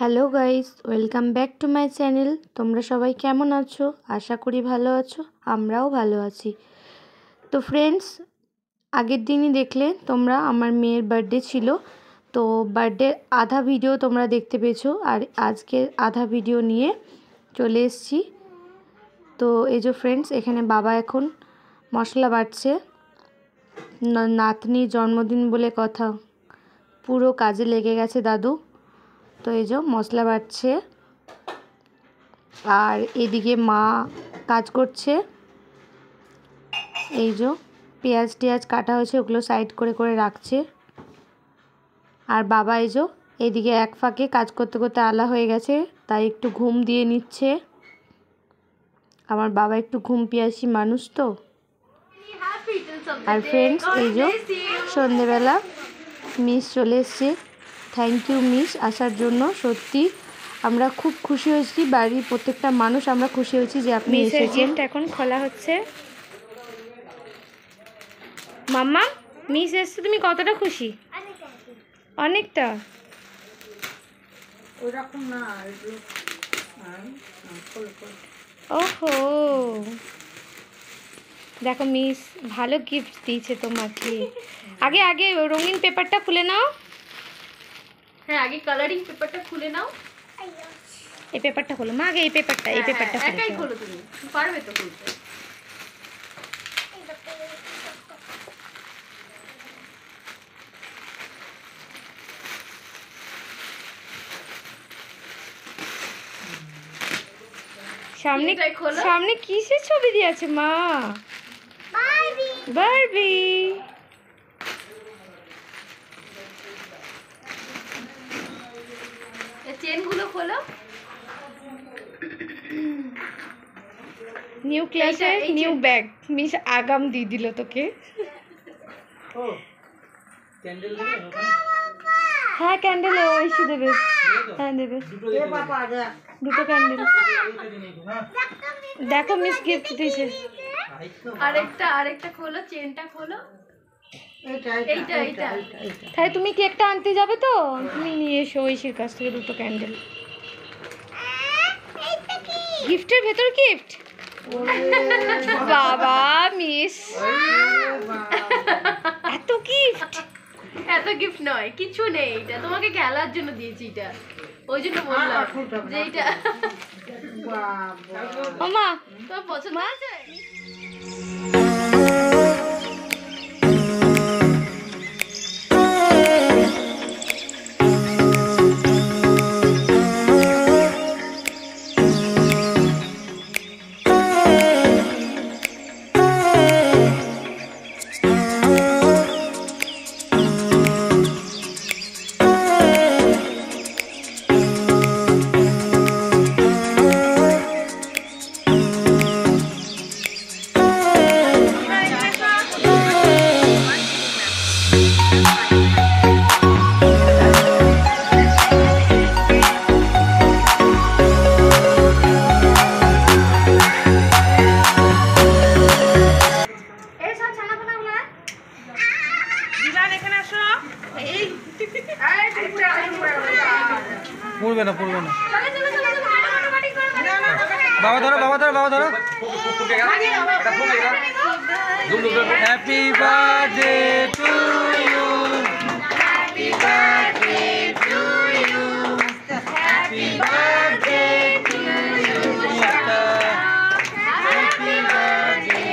Hello guys, welcome back to my channel. তোমরা সবাই কেমন আছো? আশা করি ভালো আছো, আমরাও ভালো আছি। তো ফ্রেন্ডস, আগের দিনই দেখলে তোমরা আমার মেয়ের বার্থডে ছিল। তো বার্থডের আধা ভিডিও তোমরা দেখতে পেয়েছো, আর আজকে আধা ভিডিও নিয়ে চলে এসেছি। তো এই যে ফ্রেন্ডস, এখানে বাবা এখন মশলা বাটছে। নাতনির জন্মদিন বলে কথা, পুরো কাজে লেগে গেছে দাদু। তো এই যে মশলা বাটছে, আর এদিকে মা কাজ করছে। এই যে পেঁয়াজ টেয়াজ কাটা হয়েছে, ওগুলো সাইড করে করে রাখছে। আর বাবা এই যে এদিকে এক ফাঁকে কাজ করতে করতে আলা হয়ে গেছে, তাই একটু ঘুম দিয়ে নিচ্ছে। আমার বাবা একটু ঘুম পিয়াসী মানুষ তো। আর ফ্রেন্ডস, এই যে সন্ধেবেলা মিস চলে এসছে। থ্যাংক ইউ মিস আসার জন্য। সত্যি আমরা খুব খুশি হয়েছি, বাড়ির প্রত্যেকটা মানুষ আমরা খুশি হয়েছি যে আপনি এসেছেন। গিফট এখন খোলা হচ্ছে। মাম্মা, মিস এসছে, তুমি কতটা খুশি? অনেকটা। ওহো, দেখো মিস ভালো গিফট দিয়েছে তোমাকে। আগে আগে রঙিন পেপারটা খুলে নাও। হ্যাঁ, আগে কালারিং পেপারটা খুলে নাও। এই পেপারটা খোলো মা, আগে এই পেপারটা একাই খোলো, তুমি পারবে তো খুলতে। সামনে সামনে কিসের ছবি দিয়েছে মা? বারবি। চেনগুলো খোলো। নিউ ক্লাসে নিউ ব্যাগ মিস আগাম দিয়ে দিল তোকে। হ্যাঁ, ক্যান্ডেল ঐশী দেবে। হ্যাঁ দেবে, দুটো ক্যান্ডেল। দেখো মিস গিফট দিয়েছে। আরেকটা খোলো, চেনটা খোলো। এইটা তাহলে তুমি কেকটা আনতে যাবে তো, তুমি নিয়ে এসো ঐশীর কাছ থেকে দুটো ক্যান্ডেল। গিফটের ভেতর গিফট। বাবা মিস, এত গিফট নয়, কিছু নেই। এটা তোমাকে খেলার জন্য দিয়েছি, এটা ওই জন্য বললাম যে এটা মামা তোমার পছন্দ আছে। পড়বে না বাবা ধরো happy birthday to you, happy birthday to you, happy birthday to you, happy birthday.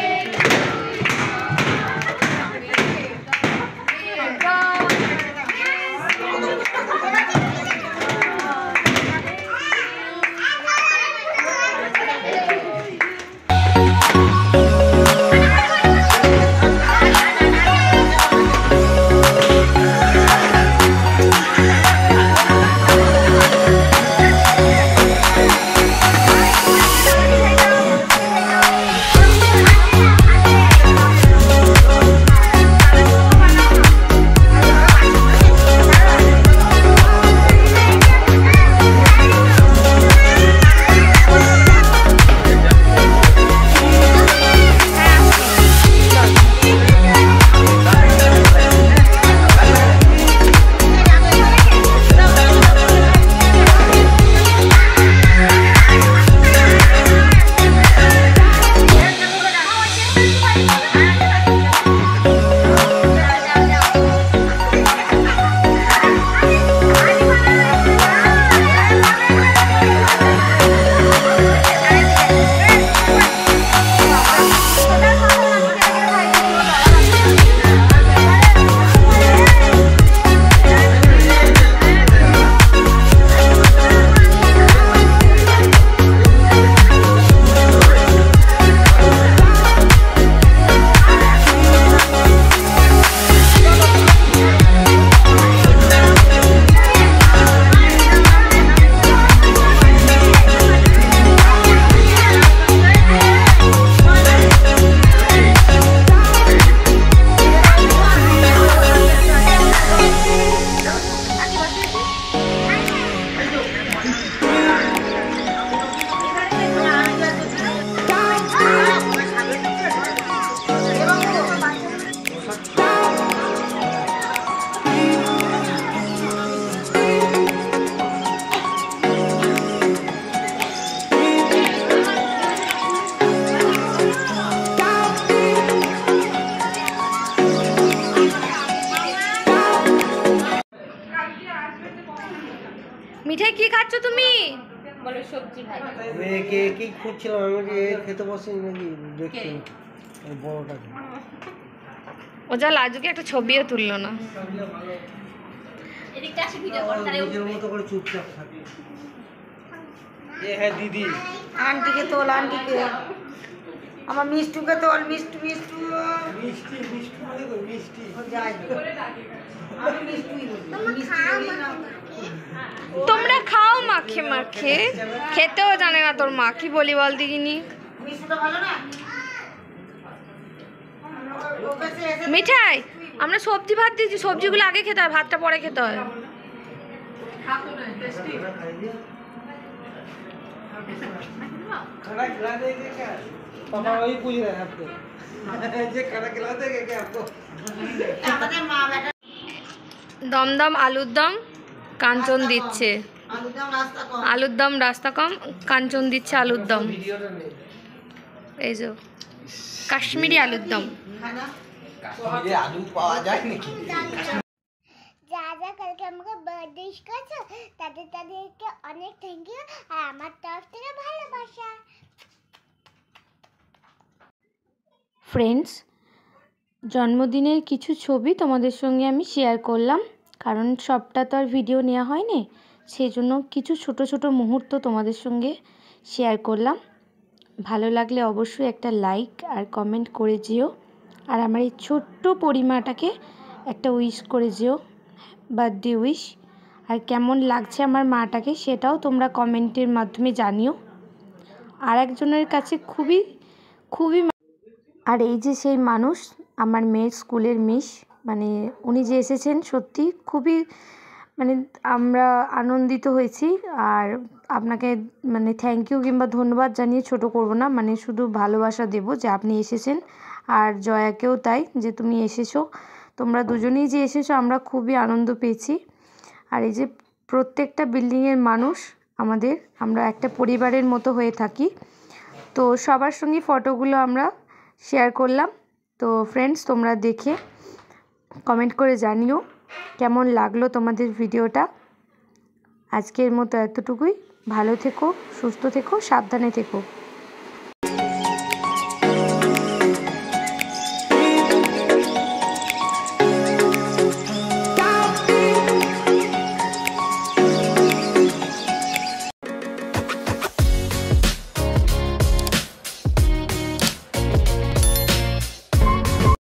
তুমি? বলো সবজি ভাই। মেয়েকে কি খুঁজছিলাম আমি যে খেতে বসেন নাকি দেখছি এই বড়টাকে। ও যা লাজুকে একটা ছবিও তুললো না। এদিকটা আসি ভিডিও কর তাহলে নিজের মতো করে চুপচাপ থাকে। হ্যাঁ দিদি, আন্টিকে তোল, আন্টিকে আমার মিষ্টুকে তোল, মিষ্টু মিষ্টু মিষ্টি মিষ্টি বলে তো মিষ্টি। যাই আমি মিষ্টুই বলি, মিষ্টি বলি না। তোমরা খাও মাখে মাখে, খেতেও জানে না তোর মা। কি বলি বল দিগিনি? মিষ্টুটা ভালো না? ওকে সে এসে মিঠাই, আমরা সবজি ভাত দিয়েছি, সবজিগুলো আগে খেতে হয়, ভাতটা পরে খেতে হয়। खाना खिला देंगे क्या? पापा वही पूछ रहे हैं आपको। ये खाना खिला देंगे क्या आपको? আমাদের মা বেটা দমদম আলুর দম কাঞ্চন দিচ্ছে। একদম রাস্তা কম। আলুর দম রাস্তা কম, কাঞ্চন দিচ্ছে আলুর দম। ভিডিওটা নেই। এই যে কাশ্মীরি আলুর দম। খানা কাশ্মীরে আলু পাওয়া যায় নাকি? যারা কালকে আমাকে বার্থডে উইশ করেছো তাদেরকে অনেক থ্যাংক ইউ আর আমার তরফ থেকে ভালোবাসা। ফ্রেন্ডস, জন্মদিনের কিছু ছবি তোমাদের সঙ্গে আমি শেয়ার করলাম, কারণ সবটা তো আর ভিডিও নেওয়া হয়নি, সেই জন্য কিছু ছোট ছোট মুহূর্ত তোমাদের সঙ্গে শেয়ার করলাম। ভালো লাগলে অবশ্যই একটা লাইক আর কমেন্ট করে যেও, আর আমার এই ছোট্ট পরিমাটাকে একটা উইশ করে যেও, বার্থডে উইশ। আর কেমন লাগছে আমার মাটাকে সেটাও তোমরা কমেন্টের মাধ্যমে জানিও। আর একজনের কাছে খুবই খুবই আর এই যে সেই মানুষ, আমার মেয়ের স্কুলের মিস, মানে উনি যে এসেছেন সত্যি খুবই মানে আমরা আনন্দিত হয়েছি। আর আপনাকে মানে থ্যাংক ইউ কিংবা ধন্যবাদ জানিয়ে ছোট করব না, মানে শুধু ভালোবাসা দেব যে আপনি এসেছেন। আর জয়াকেও তাই, যে তুমি এসেছো, তোমরা দুজনেই যে এসেছো আমরা খুবই আনন্দ পেয়েছি। আর এই যে প্রত্যেকটা বিল্ডিংয়ের মানুষ আমরা একটা পরিবারের মতো হয়ে থাকি। তো সবার সঙ্গে ফটোগুলো আমরা শেয়ার করলাম। তো ফ্রেন্ডস, তোমরা দেখে কমেন্ট করে জানিও কেমন লাগলো তোমাদের ভিডিওটা। আজকের মতো এতটুকুই। ভালো থেকো, সুস্থ থেকো, সাবধানে থেকো।